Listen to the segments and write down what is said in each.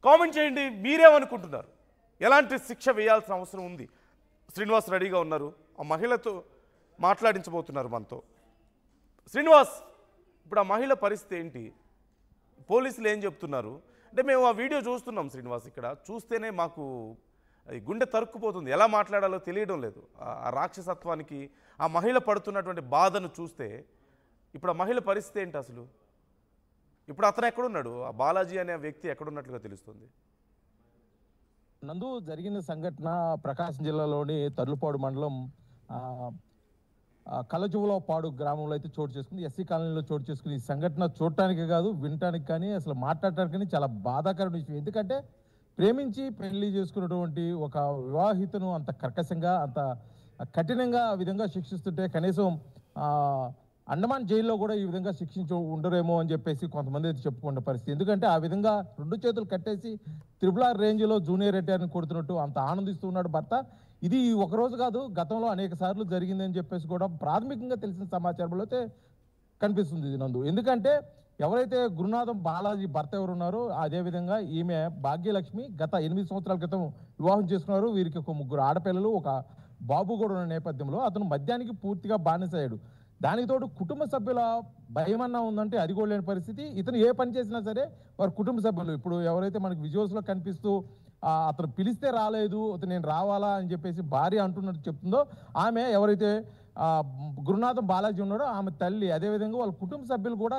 Comment చేయండి, మీరేమనుకుంటున్నారు? ఎలాంటి శిక్ష వేయాల్సిన అవసరం ఉంది? శ్రీనివాస్ రెడీగా ఉన్నారు, ఆ మహిళతో మాట్లాడించబోతున్నారు మనతో. శ్రీనివాస్, ఇప్పుడు ఆ మహిళ పరిస్థితి ఏంటి? పోలీసులు ఏం చెప్తున్నారు? అంటే మేము ఆ వీడియో చూస్తున్నాం శ్రీనివాస్, ఇక్కడ చూస్తేనే మాకు గుండె తరుక్కుపోతుంది, ఎలా మాట్లాడాలో తెలియడం లేదు. ఆ రాక్షసత్వానికి ఆ మహిళ పడుతున్నటువంటి బాధను చూస్తే ఇప్పుడు ఆ మహిళ పరిస్థితి ఏంటి అసలు? ఇప్పుడు అతను ఎక్కడున్నాడు? ఆ బాలాజీ అనే వ్యక్తి ఎక్కడున్నట్లుగా తెలుస్తుంది? నందు, జరిగిన సంఘటన ప్రకాశం జిల్లాలోని తర్లుపాడు మండలం కలజువలపాడు గ్రామంలో అయితే చోటు చేసుకుంది. ఎస్సీ కాలనీలో చోటు చేసుకుంది. ఈ సంఘటన చూడటానికి కాదు, వినటానికి కానీ, అసలు మాట్లాడటానికి కానీ చాలా బాధాకరమైన విషయం. ఎందుకంటే ప్రేమించి పెళ్లి చేసుకున్నటువంటి ఒక వివాహితను అంత కర్కశంగా, అంత కఠినంగా ఆ విధంగా శిక్షిస్తుంటే కనీసం అండమాన్ జైల్లో కూడా ఈ విధంగా శిక్షించి ఉండరేమో అని చెప్పేసి కొంతమంది అయితే చెప్పుకున్న పరిస్థితి. ఎందుకంటే ఆ విధంగా 2 చేతులు కట్టేసి త్రిబుల్ రేంజ్లో జూనియర్ ఎన్టీఆర్ని కొడుతున్నట్టు అంత ఆనందిస్తూ ఉన్నాడు భర్త. ఇది ఒకరోజు కాదు, గతంలో అనేక సార్లు జరిగిందని చెప్పేసి కూడా ప్రాథమికంగా తెలిసిన సమాచారంలో అయితే కనిపిస్తుంది ఇది నందు. ఎందుకంటే ఎవరైతే గురునాథం బాలాజీ భర్త ఎవరున్నారో, అదేవిధంగా ఈమె భాగ్యలక్ష్మి గత 8 సంవత్సరాల క్రితం వివాహం చేసుకున్నారు. వీరికి ఒక 3 ఆడపిల్లలు, ఒక బాబు కూడా ఉన్న నేపథ్యంలో అతను మద్యానికి పూర్తిగా బానిసయ్యాడు. దానికి తోడు కుటుంబ సభ్యుల భయమన్నా ఉందంటే అది కూడా లేని పరిస్థితి. ఇతను ఏ పని చేసినా సరే వారి కుటుంబ సభ్యులు, ఇప్పుడు ఎవరైతే మనకి విజువల్స్లో కనిపిస్తూ అతను పిలిస్తే రాలేదు, అతను నేను రావాలా అని చెప్పేసి భార్య అంటున్నట్టు చెప్తుందో, ఆమె ఎవరైతే గురునాథం బాలాజీ ఉన్నాడో ఆమె తల్లి, అదేవిధంగా వాళ్ళ కుటుంబ సభ్యులు కూడా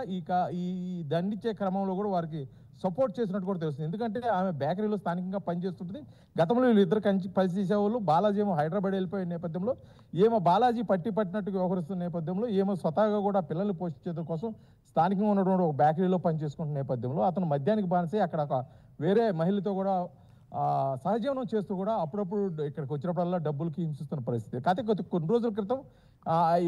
ఈ దండించే క్రమంలో కూడా వారికి సపోర్ట్ చేసినట్టు కూడా తెలుస్తుంది. ఎందుకంటే ఆమె బేకరీలో స్థానికంగా పనిచేస్తుంటుంది. గతంలో వీళ్ళిద్దరు పనిచేసేవాళ్ళు. బాలాజీ ఏమో హైదరాబాద్ వెళ్ళిపోయే నేపథ్యంలో ఏమో బాలాజీ పట్టినట్టుగా వ్యవహరిస్తున్న నేపథ్యంలో ఏమో స్వతహాగా కూడా పిల్లల్ని పోషించడం కోసం స్థానికంగా ఉన్నటువంటి ఒక బేకరీలో పనిచేసుకుంటున్న నేపథ్యంలో అతను మద్యానికి బానిసై అక్కడ ఒక వేరే మహిళతో కూడా సహజీవనం చేస్తూ కూడా అప్పుడప్పుడు ఇక్కడికి వచ్చినప్పుడల్లా డబ్బులకి హింసిస్తున్న పరిస్థితి. కాకపోతే కొన్ని రోజుల క్రితం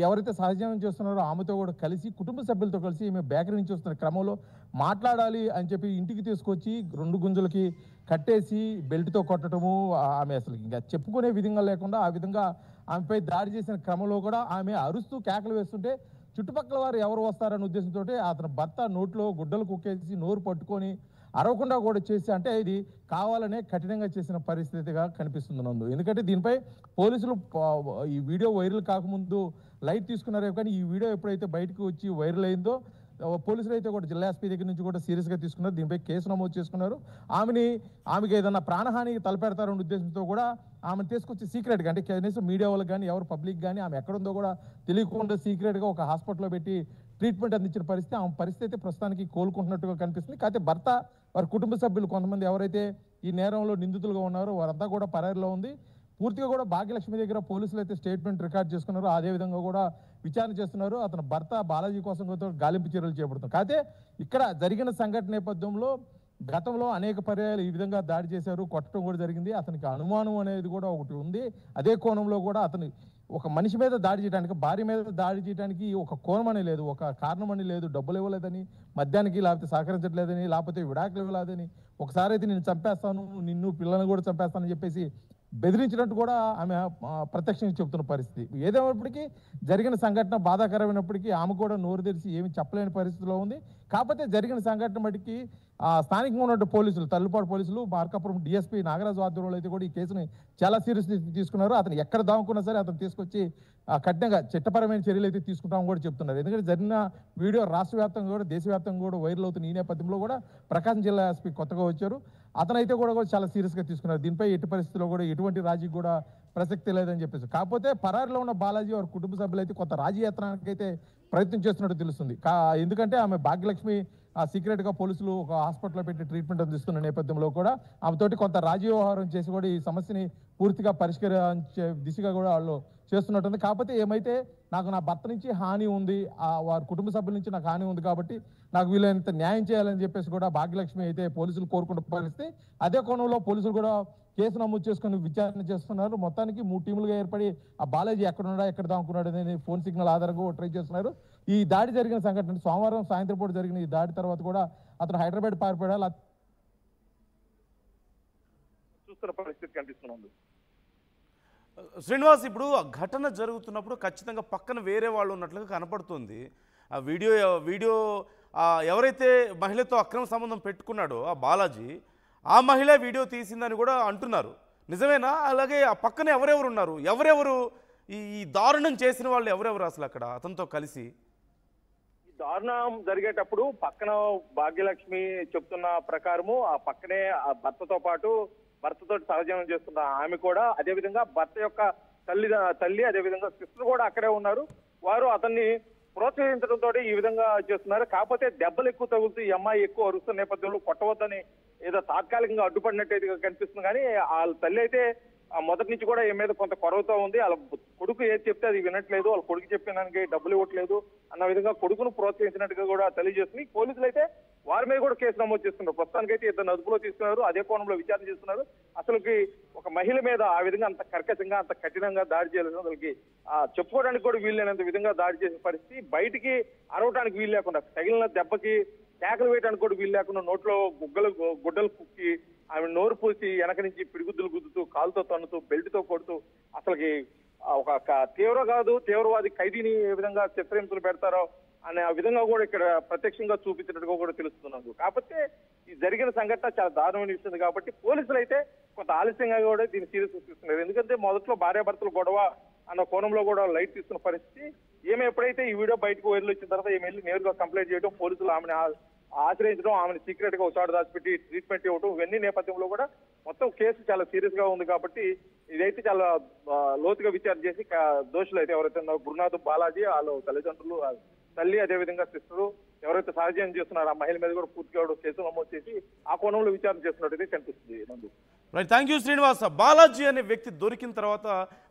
ఎవరైతే సహజీవనం చేస్తున్నారో ఆమెతో కూడా కలిసి, కుటుంబ సభ్యులతో కలిసి ఈమె బేకరీ నుంచి వస్తున్న క్రమంలో మాట్లాడాలి అని చెప్పి ఇంటికి తీసుకొచ్చి 2 గుంజులకి కట్టేసి బెల్ట్తో కొట్టడము, ఆమె అసలు ఇంకా చెప్పుకునే విధంగా లేకుండా ఆ విధంగా ఆమెపై దాడి చేసిన క్రమంలో కూడా ఆమె అరుస్తూ కేకలు వేస్తుంటే చుట్టుపక్కల వారు ఎవరు వస్తారనే ఉద్దేశంతో అతని భర్త నోట్లో గుడ్డలు కుక్కేసి నోరు పట్టుకొని అరవకుండా కూడా చేసి, అంటే ఇది కావాలనే కఠినంగా చేసిన పరిస్థితిగా కనిపిస్తుంది నందు. ఎందుకంటే దీనిపై పోలీసులు ఈ వీడియో వైరల్ కాకముందు లైట్ తీసుకున్నారే, కానీ ఈ వీడియో ఎప్పుడైతే బయటకు వచ్చి వైరల్ అయిందో పోలీసులు అయితే కూడా జిల్లా ఎస్పీ దగ్గర నుంచి కూడా సీరియస్గా తీసుకున్నారు. దీనిపై కేసు నమోదు చేసుకున్నారు. ఆమెకి ఏదన్నా ప్రాణహానికి తలపెడతారనే ఉద్దేశంతో కూడా ఆమెను తీసుకొచ్చి సీక్రెట్గా, అంటే కనీసం మీడియా వాళ్ళకి కానీ ఎవరు పబ్లిక్ కానీ ఆమె ఎక్కడుందో కూడా తెలియకుండా సీక్రెట్గా ఒక హాస్పిటల్లో పెట్టి ట్రీట్మెంట్ అందించిన పరిస్థితి. ఆమె పరిస్థితి అయితే ప్రస్తుతానికి కోలుకుంటున్నట్టుగా కనిపిస్తుంది. కాకపోతే భర్త, వారి కుటుంబ సభ్యులు కొంతమంది ఎవరైతే ఈ నేరంలో నిందితులుగా ఉన్నారో వారంతా కూడా పరారీలో ఉంది. పూర్తిగా కూడా భాగ్యలక్ష్మి దగ్గర పోలీసులు అయితే స్టేట్మెంట్ రికార్డ్ చేసుకున్నారు. అదేవిధంగా కూడా విచారణ చేస్తున్నారు. అతని భర్త బాలాజీ కోసం గాలింపు చర్యలు చేపడుతున్నారు. కాకపోతే ఇక్కడ జరిగిన సంఘటన నేపథ్యంలో గతంలో అనేక పర్యాయాలు ఈ విధంగా దాడి చేశారు, కొట్టడం కూడా జరిగింది. అతనికి అనుమానం అనేది కూడా ఒకటి ఉంది. అదే కోణంలో కూడా అతని ఒక మనిషి మీద దాడి చేయడానికి, భార్య మీద దాడి చేయడానికి ఒక కోణం అని లేదు, ఒక కారణం అని లేదు. డబ్బులు ఇవ్వలేదని, మద్యానికి లేకపోతే సహకరించట్లేదని, లేకపోతే విడాకులు ఇవ్వలేదని, ఒకసారి అయితే నేను చంపేస్తాను, నిన్ను పిల్లల్ని కూడా చంపేస్తానని చెప్పేసి బెదిరించినట్టు కూడా ఆమె ప్రత్యక్షంగా చెబుతున్న పరిస్థితి. ఏదేమైనప్పటికీ జరిగిన సంఘటన బాధాకరమైనప్పటికీ ఆమె కూడా నోరు తెరిచి ఏమి చెప్పలేని పరిస్థితిలో ఉంది. కాకపోతే జరిగిన సంఘటన బట్టికి స్థానికంగా ఉన్నట్టు పోలీసులు, తర్లుపాడు పోలీసులు, మార్కాపురం డిఎస్పీ నాగరాజు ఆధ్వర్యంలో అయితే కూడా ఈ కేసుని చాలా సీరియస్ తీసుకున్నారు. అతను ఎక్కడ దాముకున్నా సరే అతను తీసుకొచ్చి కఠినంగా చట్టపరమైన చర్యలు అయితే తీసుకుంటామని కూడా చెప్తున్నారు. ఎందుకంటే జరిగిన వీడియో రాష్ట్ర వ్యాప్తంగా కూడా దేశవ్యాప్తంగా కూడా వైరల్ అవుతున్న ఈ నేపథ్యంలో కూడా ప్రకాశం జిల్లా ఎస్పీ కొత్తగా వచ్చారు. అతనైతే కూడా చాలా సీరియస్గా తీసుకున్నారు. దీనిపై ఎట్టి పరిస్థితుల్లో కూడా ఎటువంటి రాజీ కూడా ప్రసక్తి లేదని చెప్పేసి. కాకపోతే పరారిలో ఉన్న బాలాజీ వారి కుటుంబ సభ్యులు అయితే కొంత రాజీ యాత్రానికి అయితే ప్రయత్నం చేస్తున్నట్టు తెలుస్తుంది. ఎందుకంటే ఆమె భాగ్యలక్ష్మి సీక్రెట్గా పోలీసులు ఒక హాస్పిటల్లో పెట్టి ట్రీట్మెంట్ అందిస్తున్న నేపథ్యంలో కూడా ఆమెతోటి కొంత రాజీ వ్యవహారం చేసి కూడా ఈ సమస్యని పూర్తిగా పరిష్కరించే దిశగా కూడా వాళ్ళు చేస్తున్నట్టుంది. కాకపోతే ఏమైతే నాకు నా భర్త నుంచి హాని ఉంది, వారి కుటుంబ సభ్యుల నుంచి నాకు హాని ఉంది కాబట్టి నాకు వీళ్ళంత న్యాయం చేయాలని చెప్పేసి కూడా భాగ్యలక్ష్మి అయితే పోలీసులు కోరుకుంటూ పరిస్థితి. అదే కోణంలో పోలీసులు కూడా కేసు నమోదు చేసుకుని విచారణ చేస్తున్నారు. మొత్తానికి 3 టీములుగా ఏర్పడి ఆ బాలాజీ ఎక్కడున్నాడా, ఎక్కడ దాముకున్నాడు అనేది ఫోన్ సిగ్నల్ ఆధారంగా ట్రై చేస్తున్నారు. ఈ దాడి జరిగిన సంఘటన సోమవారం సాయంత్రం పూట జరిగిన ఈ దాడి తర్వాత కూడా అతను హైదరాబాద్ పారిపోయాడు చూస్తున్న పరిస్థితి కనిపిస్తుంది. శ్రీనివాస్, ఇప్పుడు ఆ ఘటన జరుగుతున్నప్పుడు ఖచ్చితంగా పక్కన వేరే వాళ్ళు ఉన్నట్లుగా కనపడుతుంది. ఆ వీడియో ఎవరైతే మహిళతో అక్రమ సంబంధం పెట్టుకున్నాడో ఆ బాలాజీ, ఆ మహిళ వీడియో తీసిందని కూడా అంటున్నారు. నిజమేనా? అలాగే ఆ పక్కన ఎవరెవరు ఉన్నారు? ఎవరెవరు ఈ దారుణం చేసిన వాళ్ళు ఎవరెవరు అసలు అక్కడ అతనితో కలిసి? దారుణం జరిగేటప్పుడు పక్కన భాగ్యలక్ష్మి చెప్తున్న ప్రకారము ఆ పక్కనే ఆ భర్తతో పాటు భర్తతో సహజీవనం చేస్తున్న ఆమె కూడా, అదేవిధంగా భర్త యొక్క తల్లి అదేవిధంగా సిస్టర్ కూడా అక్కడే ఉన్నారు. వారు అతన్ని ప్రోత్సహించడంతో ఈ విధంగా చేస్తున్నారు. కాకపోతే దెబ్బలు ఎక్కువ తగులుతూ ఈ అమ్మాయి ఎక్కువ అరుస్తున్న నేపథ్యంలో కొట్టవద్దని ఏదో తాత్కాలికంగా అడ్డుపడినట్టు కనిపిస్తుంది. కానీ వాళ్ళ తల్లి అయితే మొదటి నుంచి కూడా ఈ మీద కొంత కొరవతో ఉంది. వాళ్ళ కొడుకు ఏది చెప్తే అది వినట్లేదు, వాళ్ళ కొడుకు చెప్పినానికి డబ్బులు ఇవ్వట్లేదు అన్న విధంగా కొడుకును ప్రోత్సహించినట్టుగా కూడా తెలియజేస్తుంది. పోలీసులు అయితే వారి మీద కూడా కేసు నమోదు చేస్తున్నారు. ప్రస్తుతానికైతే ఇద్దరు అదుపులో తీసుకున్నారు, అదే కోణంలో విచారణ చేస్తున్నారు. అసలుకి ఒక మహిళ మీద ఆ విధంగా అంత కర్కశంగా అంత కఠినంగా దాడి చేయాలని అసలుకి చెప్పుకోవడానికి కూడా వీల్లేనంత విధంగా దాడి చేసే పరిస్థితి, బయటికి అరవటానికి వీలు లేకుండా, తగిలిన దెబ్బకి కేకలు వేయడానికి కూడా వీలు లేకుండా నోట్లో గుడ్డలు కుక్కి ఆమె నోరు పూసి వెనక నుంచి పిడిగుద్దులు గుద్దుతూ కాలుతో తన్నుతూ బెల్ట్తో కొడుతూ అసలుకి ఒక తీవ్రవాది ఖైదీని ఏ విధంగా చిత్రహింసలు పెడతారో అనే ఆ విధంగా కూడా ఇక్కడ ప్రత్యక్షంగా చూపించినట్టుగా కూడా తెలుస్తున్నారు. కాకపోతే ఈ జరిగిన సంఘటన చాలా దారుణమైన విషయం కాబట్టి పోలీసులు అయితే కొంత ఆలస్యంగా కూడా దీన్ని సీరియస్ తీసుకున్నారు. ఎందుకంటే మొదట్లో భార్యాభర్తలు గొడవ అన్న కోణంలో కూడా లైట్ తీసుకున్న పరిస్థితి. ఏమి ఎప్పుడైతే ఈ వీడియో బయటకు వైరల్ వచ్చిన తర్వాత ఈమె వెళ్ళి నేరుగా కంప్లైంట్ చేయడం, పోలీసులు ఆమెను ఆశ్రయించడం, ఆమెను సీక్రెట్ గా ఒకసారి దాచిపెట్టి ట్రీట్మెంట్ ఇవ్వడం, ఇవన్నీ నేపథ్యంలో కూడా మొత్తం కేసు చాలా సీరియస్ గా ఉంది. కాబట్టి ఇదైతే చాలా లోతుగా విచారణ చేసి దోషులు అయితే ఎవరైతే ఉన్నారో గురునాథ్ బాలాజీ, వాళ్ళ తల్లిదండ్రులు, తల్లి అదేవిధంగా సిస్టరు ఎవరైతే సహజీవనం చేస్తున్నారో ఆ మహిళ మీద కూడా పూర్తిగా కేసు నమోదు చేసి ఆ కోణంలో విచారణ చేస్తున్నట్టయితే కనిపిస్తుంది. నందు, right, thank you Srinivas. Balaji అనే వ్యక్తి దొరికిన తర్వాత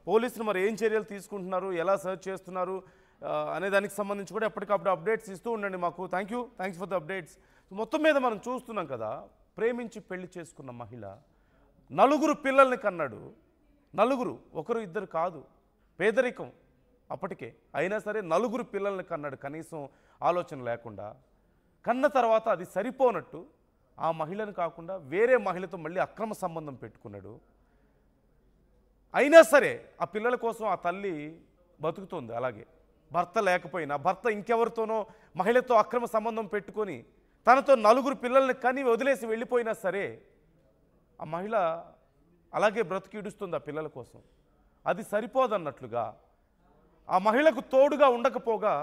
పోలీసులు మరి ఏం చర్యలు తీసుకుంటున్నారు, ఎలా సర్చ్ చేస్తున్నారు అనే దానికి సంబంధించి కూడా ఎప్పటికప్పుడు అప్డేట్స్ ఇస్తూ ఉండండి మాకు. Thanks for the updates. మొత్తం మీద మనం చూస్తున్నాం కదా, ప్రేమించి పెళ్లి చేసుకున్న మహిళ 4 పిల్లల్ని కన్నాడు. 4, ఒకరు ఇద్దరు కాదు, పేదరికం అప్పటికే అయినా సరే 4 పిల్లల్ని కన్నాడు, కనీసం ఆలోచన లేకుండా. కన్న తర్వాత అది సరిపోనట్టు ఆ మహిళను కాకుండా వేరే మహిళతో మళ్ళీ అక్రమ సంబంధం పెట్టుకున్నాడు. అయినా సరే ఆ పిల్లల కోసం ఆ తల్లి బతుకుతోంది. అలాగే భర్త లేకపోయినా, భర్త ఇంకెవరితోనో మహిళతో అక్రమ సంబంధం పెట్టుకొని తనతో 4 పిల్లల్ని కని వదిలేసి వెళ్ళిపోయినా సరే ఆ మహిళ అలాగే బ్రతికిడుస్తుంది ఆ పిల్లల కోసం. అది సరిపోదన్నట్లుగా ఆ మహిళకు తోడుగా ఉండకపోగా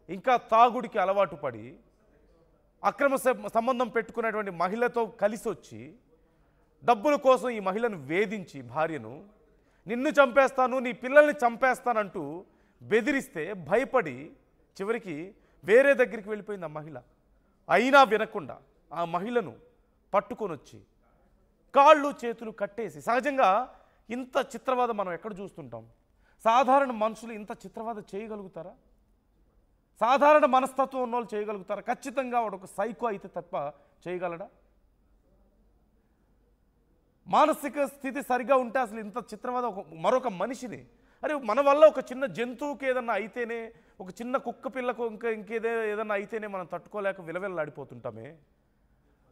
ఇంకా తాగుడికి అలవాటు పడి అక్రమ సంబంధం పెట్టుకున్నటువంటి మహిళతో కలిసి వచ్చి డబ్బుల కోసం ఈ మహిళను వేధించి, భార్యను నిన్ను చంపేస్తాను, నీ పిల్లల్ని చంపేస్తానంటూ బెదిరిస్తే భయపడి చివరికి వేరే దగ్గరికి వెళ్ళిపోయింది ఆ మహిళ. అయినా వినకుండా ఆ మహిళను పట్టుకొని వచ్చి కాళ్ళు చేతులు కట్టేసి, సహజంగా ఇంత చిత్రవాద మనం ఎక్కడ చూస్తుంటాం? సాధారణ మనుషులు ఇంత చిత్రవాద చేయగలుగుతారా? సాధారణ మనస్తత్వం ఉన్న వాళ్ళు చేయగలుగుతారా? ఖచ్చితంగా వాడు ఒక సైకో అయితే తప్ప చేయగలడా? మానసిక స్థితి సరిగా ఉంటే అసలు ఇంత చిత్రవాద మరొక మనిషిని, అరే మన వల్ల ఒక చిన్న జంతువుకి ఏదన్నా అయితేనే, ఒక చిన్న కుక్క పిల్లకు ఏదన్నా అయితేనే మనం తట్టుకోలేక విలవిల్లాడిపోతుంటామే.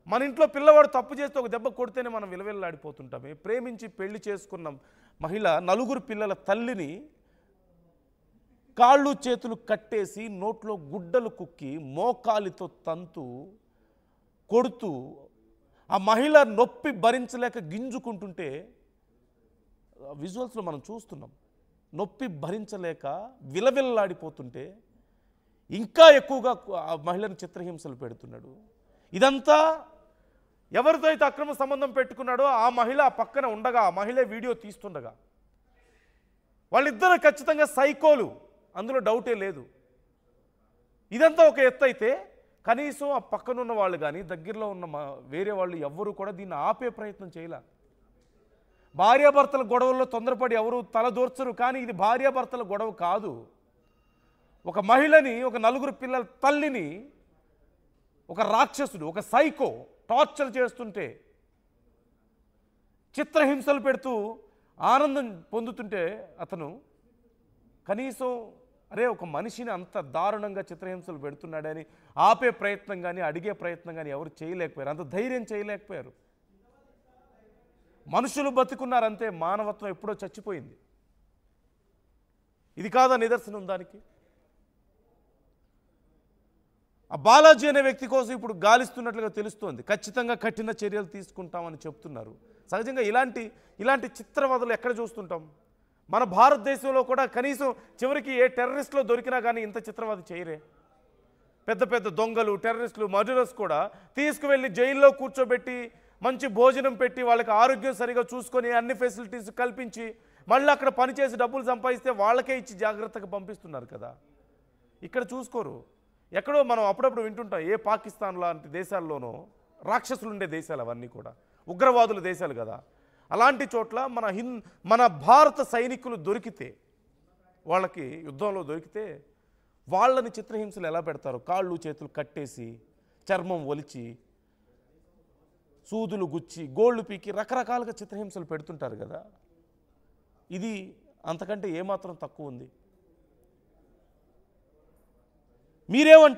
మన ఇంట్లో పిల్లవాడు తప్పు చేస్తే ఒక దెబ్బ కొడితేనే మనం విలవిల్లాడిపోతుంటామే. ప్రేమించి పెళ్లి చేసుకున్న మహిళ 4 పిల్లల తల్లిని కాళ్ళు చేతులు కట్టేసి నోట్లో గుడ్డలు కుక్కి మోకాలితో తంతు కొడుతూ ఆ మహిళ నొప్పి భరించలేక గింజుకుంటుంటే విజువల్స్లో మనం చూస్తున్నాం. నొప్పి భరించలేక విలవిల్లాడిపోతుంటే ఇంకా ఎక్కువగా ఆ మహిళను చిత్రహింసలు పెడుతున్నాడు. ఇదంతా ఎవరితో అయితే అక్రమ సంబంధం పెట్టుకున్నాడో ఆ మహిళ పక్కన ఉండగా, ఆ మహిళ వీడియో తీస్తుండగా, వాళ్ళిద్దరు ఖచ్చితంగా సైకోలు, అందులో డౌటే లేదు. ఇదంతా ఒక ఎత్తు అయితే కనీసం ఆ పక్కనున్న వాళ్ళు కానీ దగ్గరలో ఉన్న వేరే వాళ్ళు ఎవ్వరూ కూడా దీన్ని ఆపే ప్రయత్నం చేయలే. భార్యాభర్తల గొడవల్లో తొందరపడి ఎవరు తలదూర్చరు. కానీ ఇది భార్యాభర్తల గొడవ కాదు. ఒక మహిళని, ఒక 4 పిల్లల తల్లిని ఒక రాక్షసుడు, ఒక సైకో టార్చర్ చేస్తుంటే, చిత్రహింసలు పెడుతూ ఆనందం పొందుతుంటే అతను కనీసం అరే ఒక మనిషిని అంత దారుణంగా చిత్రహింసలు పెడుతున్నాడని ఆపే ప్రయత్నం కానీ అడిగే ప్రయత్నం కానీ ఎవరు చేయలేకపోయారు. అంత ధైర్యం చేయలేకపోయారు. మనుషులు బతుకున్నారంతే, మానవత్వం ఎప్పుడో చచ్చిపోయింది. ఇది కాదా నిదర్శనం దానికి? ఆ బాలాజీ అనే వ్యక్తి కోసం ఇప్పుడు గాలిస్తున్నట్లుగా తెలుస్తోంది. ఖచ్చితంగా కఠిన చర్యలు తీసుకుంటామని చెప్తున్నారు. సహజంగా ఇలాంటి చిత్రవదలు ఎక్కడ చూస్తుంటాం? మన భారతదేశంలో కూడా కనీసం చివరికి ఏ టెర్రరిస్ట్లో దొరికినా కానీ ఇంత చిత్రవద చేయరే. పెద్ద పెద్ద దొంగలు, టెర్రరిస్టులు, మర్డరర్స్ కూడా తీసుకువెళ్ళి జైల్లో కూర్చోబెట్టి మంచి భోజనం పెట్టి వాళ్ళకి ఆరోగ్యం సరిగా చూసుకొని అన్ని ఫెసిలిటీస్ కల్పించి మళ్ళీ అక్కడ పనిచేసి డబ్బులు సంపాదిస్తే వాళ్ళకే ఇచ్చి జాగ్రత్తగా పంపిస్తున్నారు కదా. ఇక్కడ చూసుకోరు. ఎక్కడో మనం అప్పుడప్పుడు వింటుంటాం, ఏ పాకిస్తాన్ లాంటి దేశాల్లోనో రాక్షసులు ఉండే దేశాలు అవన్నీ కూడా ఉగ్రవాదుల దేశాలు కదా. అలాంటి చోట్ల మన భారత సైనికులు దొరికితే, వాళ్ళకి యుద్ధంలో దొరికితే వాళ్ళని చిత్రహింసలు ఎలా పెడతారు? కాళ్ళు చేతులు కట్టేసి, చర్మం ఒలిచి, సూదులు గుచ్చి, గోళ్ళు పీకి రకరకాలుగా చిత్రహింసలు పెడుతుంటారు కదా. ఇది అంతకంటే ఏమాత్రం తక్కువ ఉంది? మీరేమంటారు?